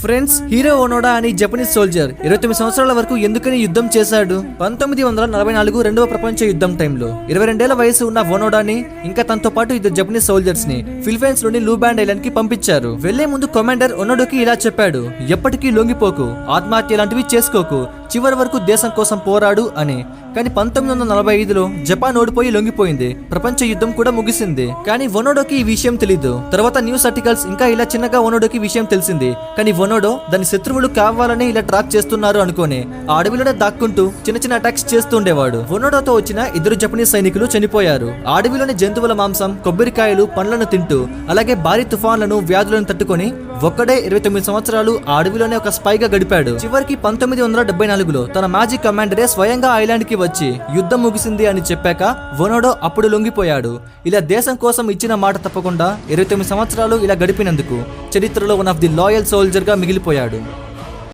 Friends, hero ఓనోడా అని Japanese soldier 29 సంవత్సరాల వరకు ఎందుకని యుద్ధం చేశాడు? 1944 రెండవ ప్రపంచ యుద్ధం టైంలో 22 వయసు ఉన్న ఓనోడాని ఇంకా తనతో పాటు ఇద్దరు జపనీస్ సోల్జర్స్ ని ఫిలిపైన్స్ లోని లూబాండ్ ఐలాండ్ కి పంపించారు. వెళ్లే ముందు కమాండర్ ఓనోడాకి ఇలా చెప్పాడు, ఎప్పటికీ లొంగిపోకు, ఆత్మహత్య లాంటివి చేసుకోకు, చివరి వరకు దేశం కోసం పోరాడు అని. కానీ 1945లో జపాన్ ఓడిపోయి లొంగిపోయింది. ప్రపంచ యుద్ధం కూడా ముగిసింది. కానీ ఓనోడోకి ఈ విషయం తెలీదు. తర్వాత న్యూస్ ఆర్టికల్స్ ఇంకా ఇలా చిన్నగా ఓనోడోకి విషయం తెలిసింది. కానీ ఓనోడో దాని శత్రువులు కావాలని ఇలా ట్రాక్ చేస్తున్నారు అనుకోని ఆ అడవిలోనే దాక్కుంటూ చిన్న చిన్న అటాక్స్ చేస్తూ ఉండేవాడు. ఓనోడోతో వచ్చిన ఇద్దరు జపనీస్ సైనికులు చనిపోయారు. ఆ అడవిలోని జంతువుల మాంసం, కొబ్బరికాయలు, పండ్లను తింటూ అలాగే భారీ తుఫాన్లను, వ్యాధులను తట్టుకొని ఒక్కడే 29 సంవత్సరాలు ఆ అడవిలోనే ఒక స్పైగా గడిపాడు. చివరికి 1974లో తన మాజీ కమాండరే స్వయంగా ఐలాండ్ కి వచ్చి యుద్ధం ముగిసింది అని చెప్పాక ఓనోడో అప్పుడు లొంగిపోయాడు. ఇలా దేశం కోసం ఇచ్చిన మాట తప్పకుండా 29 సంవత్సరాలు ఇలా గడిపినందుకు చరిత్రలో one of the loyal soldier గా మిగిలిపోయాడు.